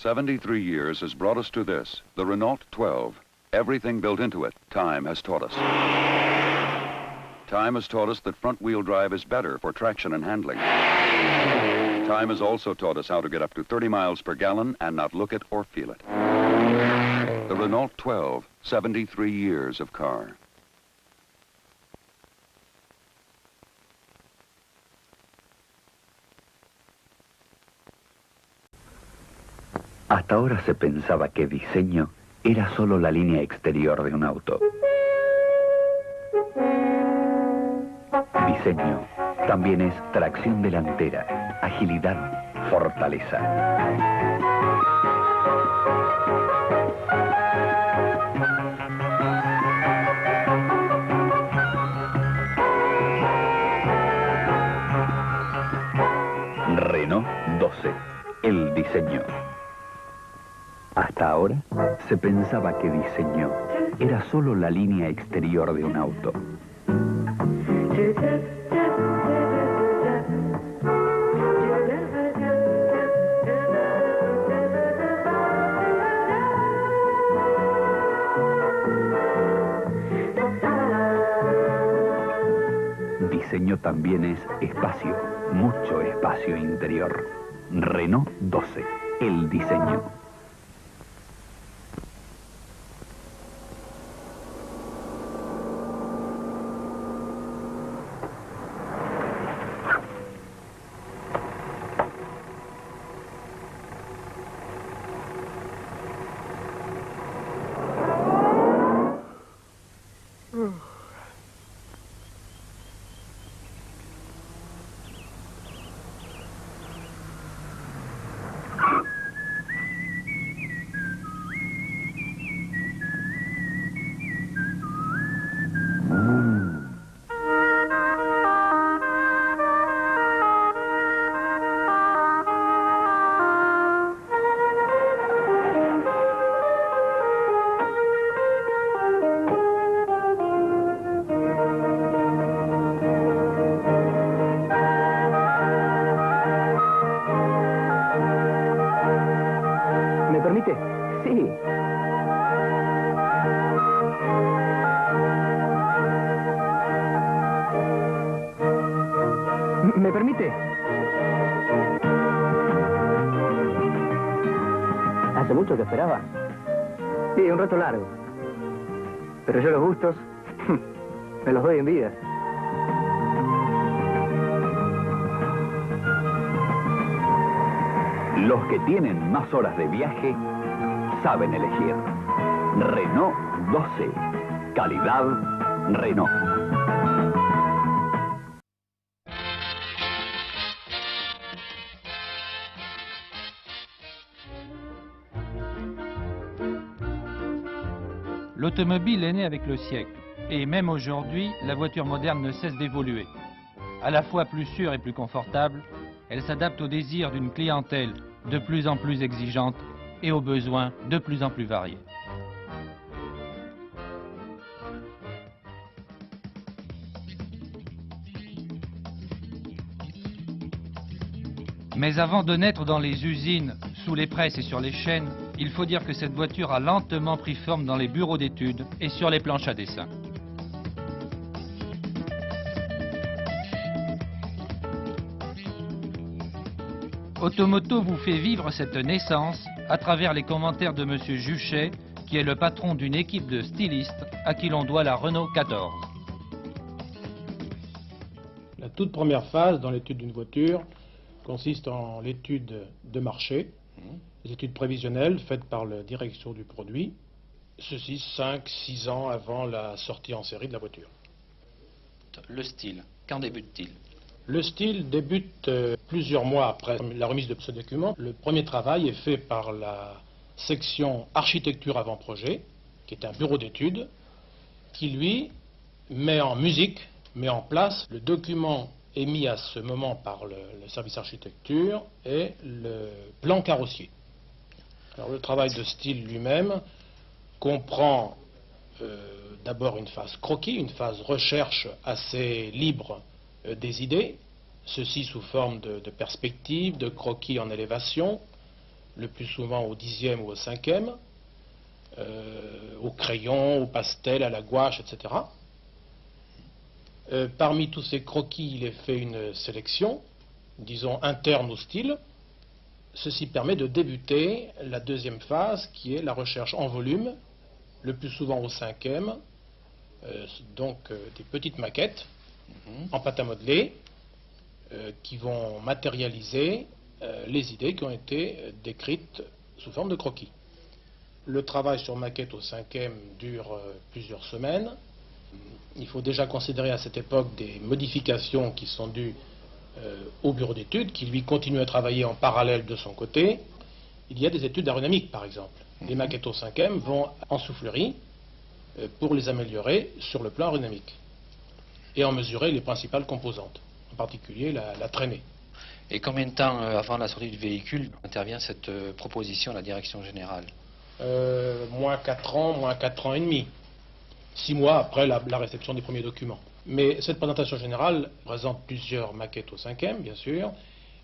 73 years has brought us to this, the Renault 12. Everything built into it, time has taught us. Time has taught us that front-wheel drive is better for traction and handling. Time has also taught us how to get up to 30 miles per gallon and not look it or feel it. The Renault 12, 73 years of car. Hasta ahora se pensaba que diseño era solo la línea exterior de un auto. Diseño también es tracción delantera, agilidad, fortaleza. Renault 12, el diseño. Hasta ahora se pensaba que diseño era solo la línea exterior de un auto. Diseño también es espacio, mucho espacio interior. Renault 12, el diseño. ¿Me permite? Sí. ¿Me permite? ¿Hace mucho que esperaba? Sí, un rato largo. Pero yo los gustos me los doy en vida. Los que tienen más horas de viaje saben elegir. Renault 12. Calidad Renault. L'automobile est née avec le siècle, et même aujourd'hui, la voiture moderne ne cesse d'évoluer. À la fois plus sûre et plus confortable, elle s'adapte aux désirs d'une clientèle de plus en plus exigeante et aux besoins de plus en plus variés. Mais avant de naître dans les usines, sous les presses et sur les chaînes, il faut dire que cette voiture a lentement pris forme dans les bureaux d'études et sur les planches à dessin. Automoto vous fait vivre cette naissance à travers les commentaires de M. Juchet, qui est le patron d'une équipe de stylistes à qui l'on doit la Renault 14. La toute première phase dans l'étude d'une voiture consiste en l'étude de marché, les études prévisionnelles faites par la direction du produit, ceci 5-6 ans avant la sortie en série de la voiture. Le style, quand débute-t-il? Le style débute plusieurs mois après la remise de ce document. Le premier travail est fait par la section architecture avant-projet, qui est un bureau d'études, qui lui met en musique, met en place le document émis à ce moment par le service architecture et le plan carrossier. Alors le travail de style lui-même comprend d'abord une phase croquis, une phase recherche assez libre des idées, ceci sous forme de perspectives, de croquis en élévation, le plus souvent au 10e ou au 5e, au crayon, au pastel, à la gouache, etc. Parmi tous ces croquis, il est fait une sélection, disons interne au style. Ceci permet de débuter la deuxième phase, qui est la recherche en volume, le plus souvent au 5e, donc des petites maquettes en pâte à modeler qui vont matérialiser les idées qui ont été décrites sous forme de croquis. Le travail sur maquette au 5e dure plusieurs semaines. Il faut déjà considérer à cette époque des modifications qui sont dues au bureau d'études, qui lui continue à travailler en parallèle de son côté. Il y a des études aérodynamiques, par exemple. Les maquettes au 5e vont en soufflerie pour les améliorer sur le plan aérodynamique et en mesurer les principales composantes, en particulier la traînée. Et combien de temps avant la sortie du véhicule intervient cette proposition à la direction générale? Moins 4 ans, moins 4 ans et demi. 6 mois après la réception des premiers documents. Mais cette présentation générale présente plusieurs maquettes au 5e, bien sûr,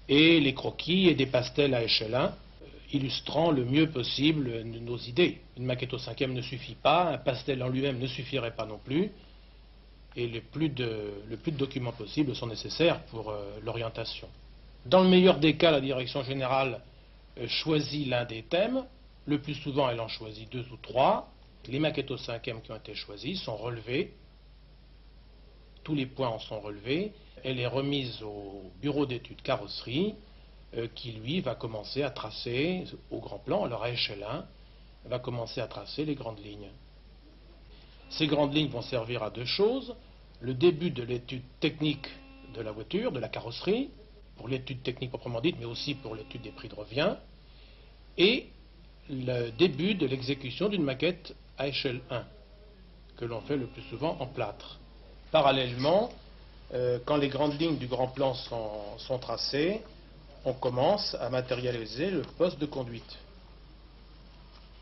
et les croquis et des pastels à échelle 1, illustrant le mieux possible nos idées. Une maquette au 5e ne suffit pas, un pastel en lui-même ne suffirait pas non plus, et le plus de documents possibles sont nécessaires pour l'orientation. Dans le meilleur des cas, la direction générale choisit l'un des thèmes, le plus souvent elle en choisit 2 ou 3. Les maquettes au 5e qui ont été choisies sont relevées, tous les points en sont relevés, elle est remise au bureau d'études carrosserie qui lui va commencer à tracer au grand plan, alors à échelle 1, va commencer à tracer les grandes lignes. Ces grandes lignes vont servir à 2 choses, le début de l'étude technique de la voiture, de la carrosserie, pour l'étude technique proprement dite, mais aussi pour l'étude des prix de revient, et le début de l'exécution d'une maquette à échelle 1, que l'on fait le plus souvent en plâtre. Parallèlement, quand les grandes lignes du grand plan sont tracées, on commence à matérialiser le poste de conduite.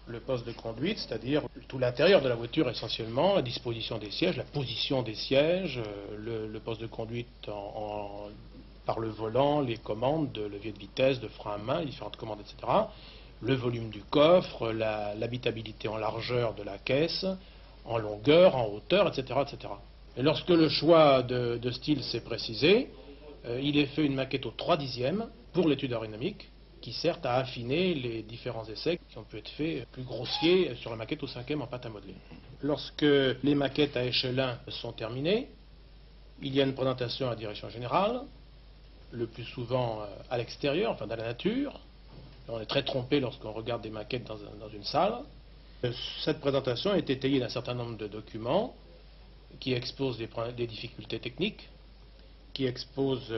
Le poste de conduite, c'est-à-dire tout l'intérieur de la voiture essentiellement, la disposition des sièges, la position des sièges, le poste de conduite par le volant, les commandes de levier de vitesse, de frein à main, les différentes commandes, etc. Le volume du coffre, l'habitabilité en largeur de la caisse, en longueur, en hauteur, etc. etc. Et lorsque le choix de style s'est précisé, il est fait une maquette au 3/10 pour l'étude aérodynamique, qui sert à affiner les différents essais qui ont pu être faits plus grossiers sur la maquette au 5e en pâte à modeler. Lorsque les maquettes à échelle 1 sont terminées, il y a une présentation à la direction générale, le plus souvent à l'extérieur, enfin dans la nature. On est très trompé lorsqu'on regarde des maquettes dans une salle. Cette présentation est étayée d'un certain nombre de documents qui exposent des difficultés techniques, qui exposent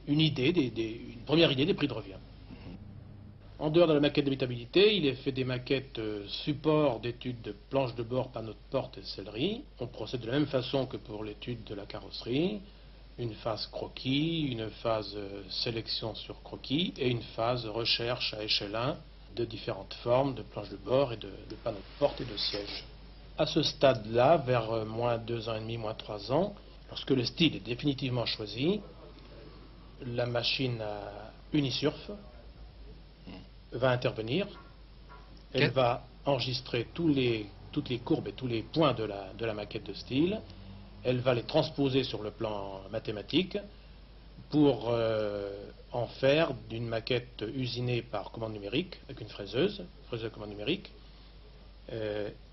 une première idée des prix de revient. En dehors de la maquette d'habitabilité, il est fait des maquettes support d'études de planches de bord, panneaux de porte et sellerie. On procède de la même façon que pour l'étude de la carrosserie. Une phase croquis, une phase sélection sur croquis et une phase recherche à échelle 1 de différentes formes de planches de bord et de panneaux de porte et de siège. À ce stade-là, vers moins 2 ans et demi, moins 3 ans, lorsque le style est définitivement choisi, la machine à Unisurf va intervenir. Elle va enregistrer toutes les courbes et tous les points de la maquette de style. Elle va les transposer sur le plan mathématique pour en faire d'une maquette usinée par commande numérique, avec une fraiseuse de commande numérique,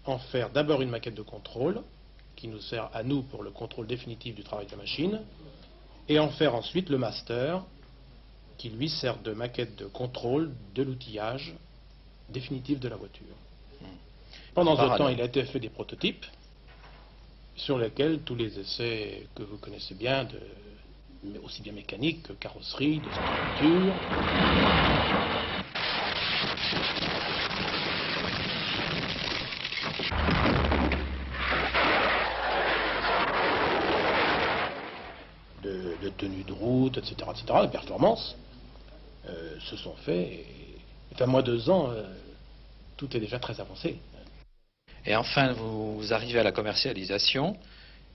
en faire d'abord une maquette de contrôle, qui nous sert à nous pour le contrôle définitif du travail de la machine, et en faire ensuite le master, qui lui sert de maquette de contrôle de l'outillage définitif de la voiture. Pendant ce temps, il a été fait des prototypes, sur lesquels tous les essais que vous connaissez bien, aussi bien mécanique que carrosserie, de structure. De tenue de route, etc., de performance, se sont faits. Et à moins de 2 ans, tout est déjà très avancé. Et enfin, vous arrivez à la commercialisation,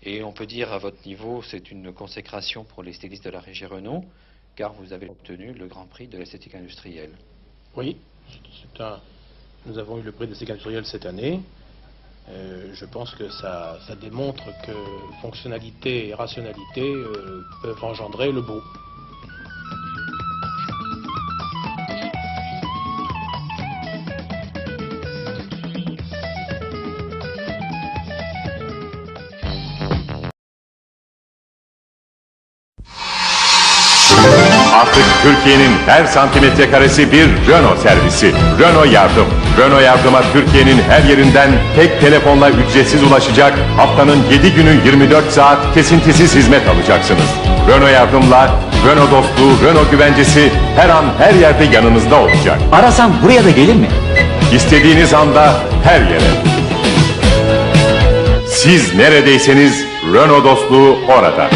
et on peut dire à votre niveau, c'est une consécration pour les stylistes de la régie Renault, car vous avez obtenu le Grand Prix de l'esthétique industrielle. Oui, Nous avons eu le prix d'essai industriel cette année. Je pense que ça démontre que fonctionnalité et rationalité peuvent engendrer le beau. Artık Türkiye'nin her santimetre karesi bir Renault servisi. Renault Yardım. Renault Yardım'a Türkiye'nin her yerinden tek telefonla ücretsiz ulaşacak, haftanın 7 günü 24 saat kesintisiz hizmet alacaksınız. Renault Yardım'la Renault dostluğu, Renault güvencesi her an her yerde yanınızda olacak. Arasam buraya da gelir mi? İstediğiniz anda her yere. Siz neredeyseniz Renault dostluğu orada.